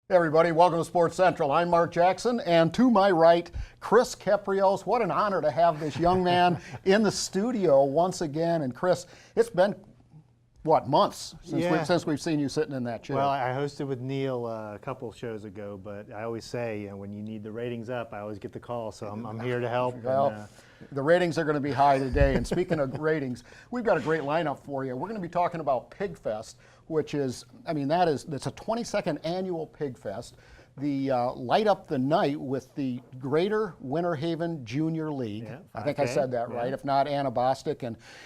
Hey everybody, welcome to Sports Central. I'm Mark Jackson, and to my right, Chris Keprios. What an honor to have this young man in the studio once again. And Chris, it's been, what, months since we've seen you sitting in that chair. Well, I hosted with Neil a couple shows ago, but I always say, when you need the ratings up, I always get the call, so I'm here to help. Well, the ratings are going to be high today. And speaking of ratings, we've got a great lineup for you. We're going to be talking about Pigfest, which is, that's a 22nd annual Pigfest. The light up the night with the Greater Winter Haven Junior League. Yeah, I think I said that right. If not, Anna Bostic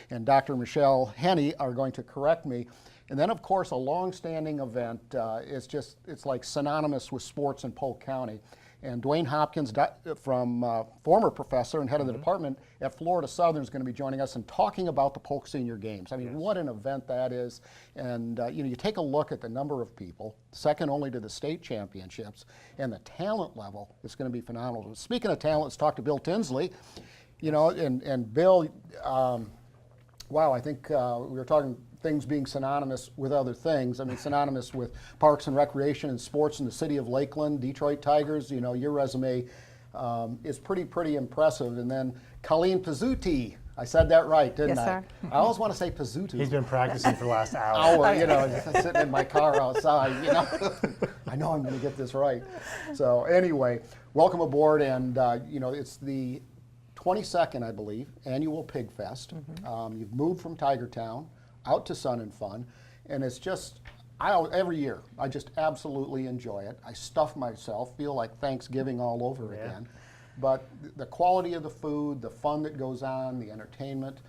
and Dr. Michelle Henney are going to correct me. And then, of course, a long-standing event. It's like synonymous with sports in Polk County. And Dwayne Hopkins, from former professor and head of the department at Florida Southern, is going to be joining us and talking about the Polk Senior Games. I mean, what an event that is. And you take a look at the number of people, second only to the state championships, and the talent level is going to be phenomenal. Speaking of talent, let's talk to Bill Tinsley. And Bill, wow, I think we were talking things being synonymous with other things. I mean, synonymous with parks and recreation and sports in the city of Lakeland, Detroit Tigers. Your resume is pretty impressive. And then Colleen Pizzuti, I said that right, didn't I? Yes, sir. I always want to say Pizzuti. He's been practicing for the last hour. Sitting in my car outside, I know I'm going to get this right. So anyway, welcome aboard. And, it's the 22nd, I believe, annual Pigfest. You've moved from Tigertown out to Sun and Fun, and it's just, every year, I just absolutely enjoy it. I stuff myself, feel like Thanksgiving all over again. But the quality of the food, the fun that goes on, the entertainment,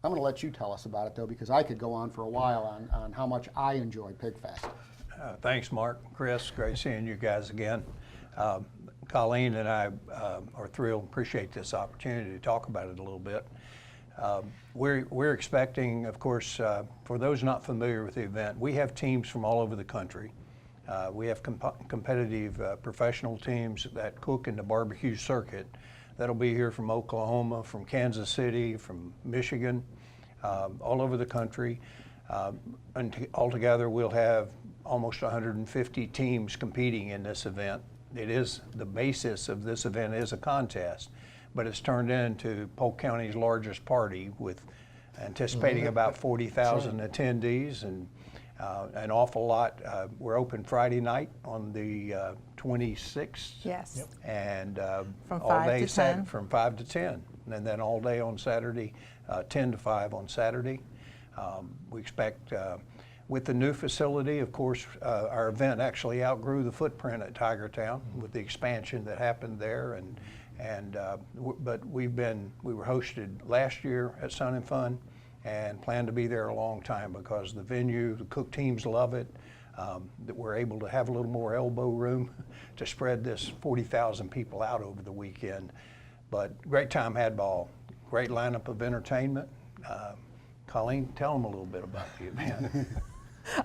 I'm going to let you tell us about it, though, because I could go on for a while on how much I enjoy Pigfest. Thanks, Mark. Chris, great seeing you guys again. Colleen and I are thrilled, appreciate this opportunity to talk about it a little bit. We're expecting, of course, for those not familiar with the event, we have teams from all over the country. We have competitive professional teams that cook in the barbecue circuit that'll be here from Oklahoma, from Kansas City, from Michigan, all over the country. And altogether, we'll have almost 150 teams competing in this event. The basis of this event is a contest, but it's turned into Polk County's largest party with anticipating about 40,000 attendees and an awful lot. We're open Friday night on the 26th. Yes. Yep. And from all 5 day to 10. From 5 to 10. And then all day on Saturday, 10 to 5 on Saturday. We expect with the new facility, of course, our event actually outgrew the footprint at Tigertown with the expansion that happened there. But we were hosted last year at Sun and Fun and plan to be there a long time because the venue, the cook teams love it, that we're able to have a little more elbow room to spread this 40,000 people out over the weekend. But great time, had ball, great lineup of entertainment. Colleen, tell them a little bit about the event.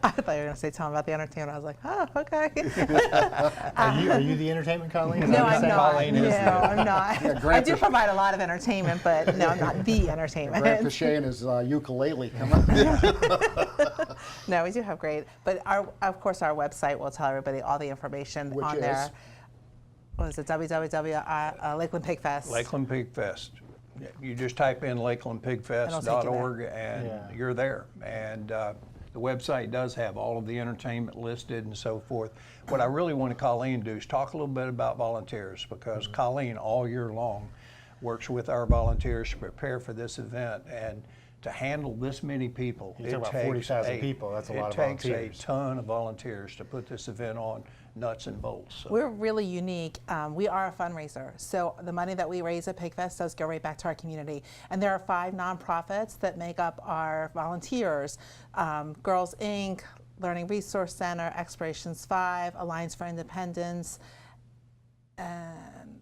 I thought you were going to say tell them about the entertainment. I was like, oh, okay. Are you the entertainment, Colleen? No, I'm not. Colleen No, is I'm not. Yeah, I do provide a lot of entertainment, but no, I'm not the entertainment. Grant Pichet and his ukulele come on. No, we do have great. But of course, our website will tell everybody all the information Which on is? there. What is it? Lakeland Pigfest. Lakeland Pigfest. You just type in lakelandpigfest.org and you're there. And the website does have all of the entertainment listed and so forth. What I really want to Colleen do is talk a little bit about volunteers because Colleen all year long works with our volunteers to prepare for this event and to handle this many people. You talk about 40,000 people, that's a lot of volunteers. It takes a ton of volunteers to put this event on nuts and bolts. So. We're really unique. We are a fundraiser, so the money that we raise at Pigfest does go right back to our community. And there are 5 nonprofits that make up our volunteers: Girls Inc., Learning Resource Center, Explorations 5, Alliance for Independence, and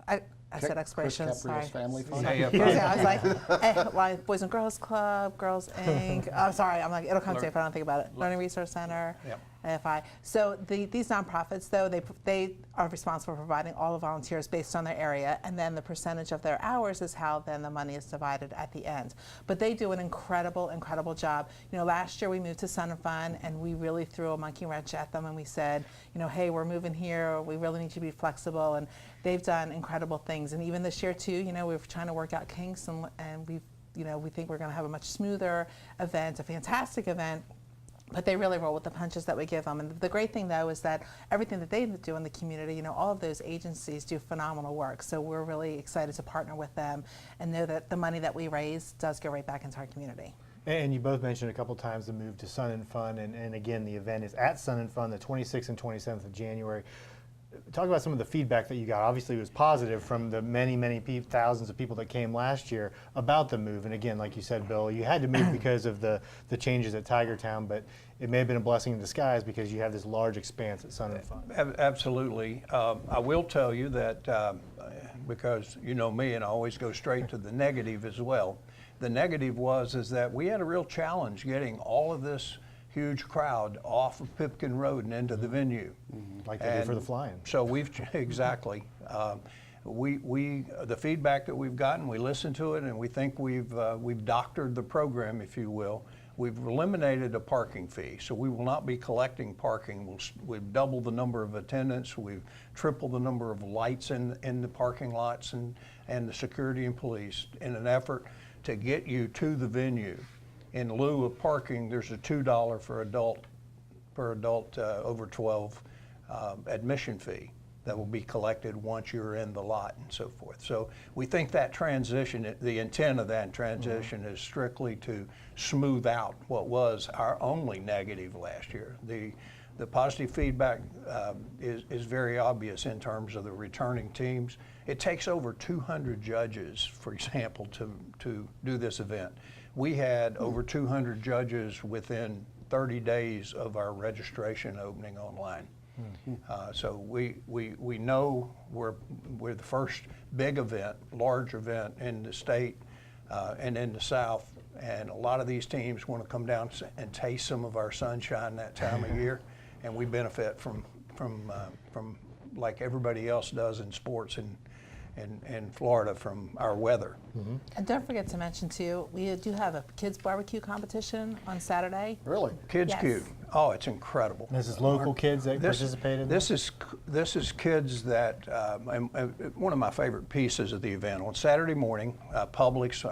I said Explorations. Sorry. Family Fun. I was like, Boys and Girls Club, Girls Inc. I'm sorry. I'm like, it'll come to me if I don't think about it. Learning Resource Center. Yep. AFI. So these nonprofits, though, they are responsible for providing all the volunteers based on their area, and then the percentage of their hours is how then the money is divided at the end. But they do an incredible, incredible job. You know, last year we moved to Sun and Fun, and we really threw a monkey wrench at them, and we said, you know, hey, we're moving here. We really need to be flexible, and they've done incredible things. And even this year too, you know, we're trying to work out kinks, and we think we're going to have a much smoother event, a fantastic event. But they really roll with the punches that we give them. And the great thing, though, is that everything that they do in the community, you know, all of those agencies do phenomenal work. So we're really excited to partner with them and know that the money that we raise does go right back into our community. And you both mentioned a couple times the move to Sun and Fun, and again, the event is at Sun and Fun the 26th and 27th of January. Talk about some of the feedback that you got. Obviously, it was positive from the many thousands of people that came last year about the move. And again, like you said, Bill, you had to move because of the changes at Tiger Town, but it may have been a blessing in disguise because you have this large expanse at Sun and Fun. Absolutely. I will tell you that because you know me, and I always go straight to the negative as well. The negative is that we had a real challenge getting all of this huge crowd off of Pipkin Road and into the venue. Like they do for the fly-in. So we've, exactly. The feedback that we've gotten, we listened to it, and we think we've doctored the program, if you will. We've eliminated a parking fee, so we will not be collecting parking. We've doubled the number of attendants. We've tripled the number of lights in the parking lots and the security and police in an effort to get you to the venue. In lieu of parking, there's a $2 for adult over 12 admission fee that will be collected once you're in the lot and so forth. So we think that transition, the intent of that transition is strictly to smooth out what was our only negative last year. The positive feedback is very obvious in terms of the returning teams. It takes over 200 judges, for example, to do this event. We had over 200 judges within 30 days of our registration opening online. So we know we're the first big event, large event in the state and in the South, and a lot of these teams want to come down and taste some of our sunshine that time of year, and we benefit from like everybody else does in sports in Florida from our weather. And don't forget to mention too, we do have a kids barbecue competition on Saturday. Really? Kids Yes. Cube. Oh, it's incredible. This is local kids that participated? This is kids that, one of my favorite pieces of the event. On Saturday morning, Publix,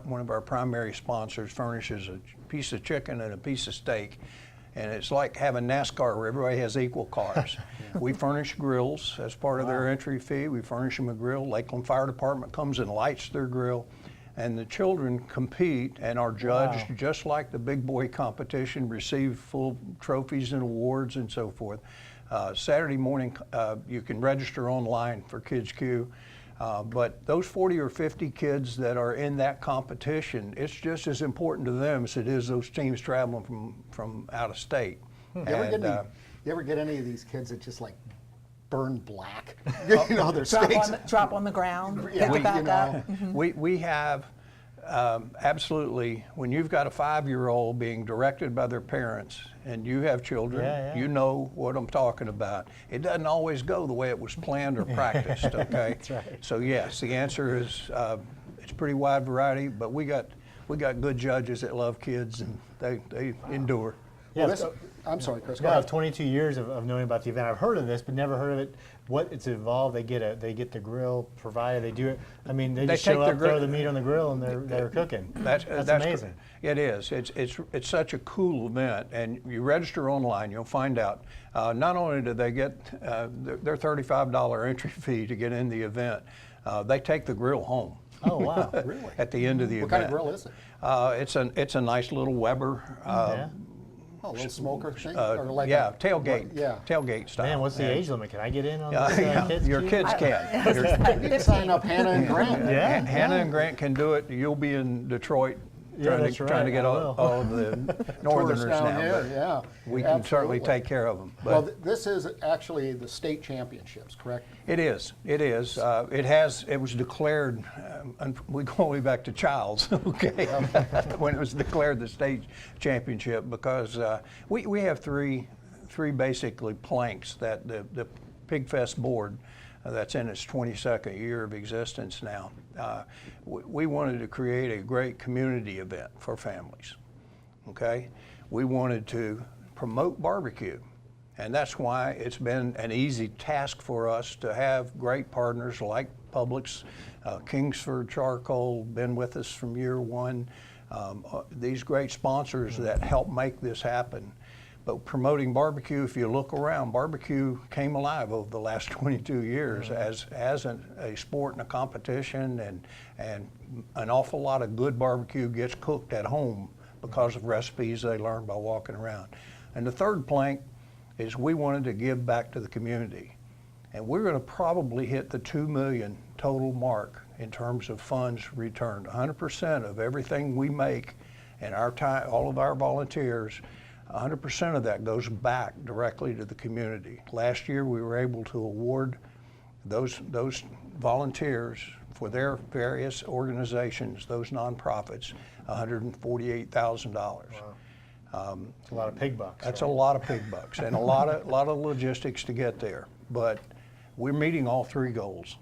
one of our primary sponsors, furnishes a piece of chicken and a piece of steak. And it's like having NASCAR where everybody has equal cars. We furnish grills as part of their entry fee. We furnish them a grill. Lakeland Fire Department comes and lights their grill. And the children compete and are judged just like the big boy competition, receive full trophies and awards and so forth. Saturday morning, you can register online for Kids Q. But those 40 or 50 kids that are in that competition, it's just as important to them as it is those teams traveling from out of state. You ever get any of these kids that just like burn black? You know, their steaks. Drop on the ground, Yeah, pick it back you know. up. We have absolutely, when you've got a 5-year-old being directed by their parents and you have children, you know what I'm talking about. It doesn't always go the way it was planned or practiced, okay? That's right. So yes, the answer is it's pretty wide variety, but we got good judges that love kids and they endure. Yeah, I'm sorry, Chris. Go I have ahead. 22 years of knowing about the event. I've heard of this, but never heard of it. What it's involved? They get the grill provided. They do it. I mean, they just take show the up, grill- throw the meat on the grill, and they're cooking. That's amazing. It is. It's such a cool event, and you register online. You'll find out. Not only do they get their $35 entry fee to get in the event, they take the grill home. Oh wow! Really? At the end of the What event. kind of grill is it? It's a nice little Weber. Yeah. Oh, a little smoker thing? Tailgate. Yeah. Tailgate style. Man, what's the And- age limit? Can I get in on this? Kids Your Cube? kids can. You need to sign up Hannah and Grant. Yeah. Hannah and Grant can do it. You'll be in Detroit Yeah, that's trying to right, get I all will. the Tourists northerners down now. here, but yeah. we can certainly Absolutely. take care of them. But Well, this is actually the state championships, correct? it is. It is. It was declared. We go all the way back to Childs, okay, when it was declared the state championship because we have three basically planks that the Pigfest board that's in its 22nd year of existence now. We wanted to create a great community event for families, okay? We wanted to promote barbecue, and that's why it's been an easy task for us to have great partners like Publix, Kingsford Charcoal, been with us from year one, these great sponsors that help make this happen. But promoting barbecue, if you look around, barbecue came alive over the last 22 years as a sport and a competition, and an awful lot of good barbecue gets cooked at home because of recipes they learned by walking around. And the third plank is we wanted to give back to the community. And we're going to probably hit the 2 million total mark in terms of funds returned. 100% of everything we make and our time, all of our volunteers, 100% of that goes back directly to the community. Last year we were able to award those volunteers for their various organizations, those nonprofits, $148,000. Wow. It's a lot of pig bucks. That's right? a lot of pig bucks and a lot of logistics to get there. But we're meeting all three goals.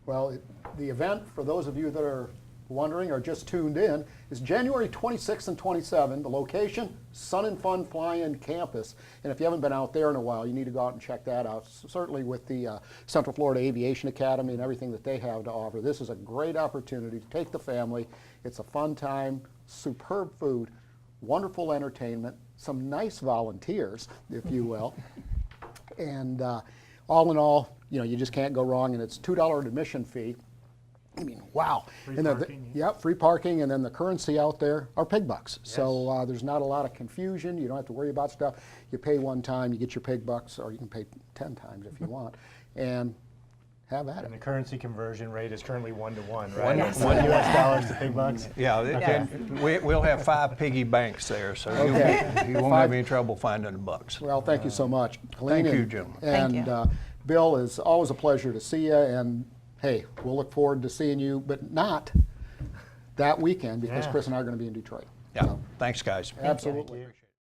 Well, the event, for those of you that are wondering or just tuned in, is January 26th and 27th. The location, Sun and Fun Fly-In Campus. And if you haven't been out there in a while, you need to go out and check that out. Certainly with the Central Florida Aviation Academy and everything that they have to offer, this is a great opportunity to take the family. It's a fun time, superb food, wonderful entertainment, some nice volunteers, if you will. And all in all, you know, you just can't go wrong, and it's $2 admission fee. I mean, wow. Free and parking, yep, free parking, and then the currency out there are pig bucks. Yes. So there's not a lot of confusion. You don't have to worry about stuff. You pay one time, you get your pig bucks, or you can pay 10 times if you want, and have at it. And the currency conversion rate is currently 1 to 1, right? Yes. $1 US to pig bucks. Yeah, Okay. we'll have 5 piggy banks there, so Okay. you won't have any trouble finding the bucks. Well, thank you so much, Colleen. Thank you, Jim. Thank And you. Bill, it's always a pleasure to see you, and hey, we'll look forward to seeing you, but not that weekend, because Yeah. Chris and I are going to be in Detroit. Yeah, So, thanks, guys. absolutely. Thank you.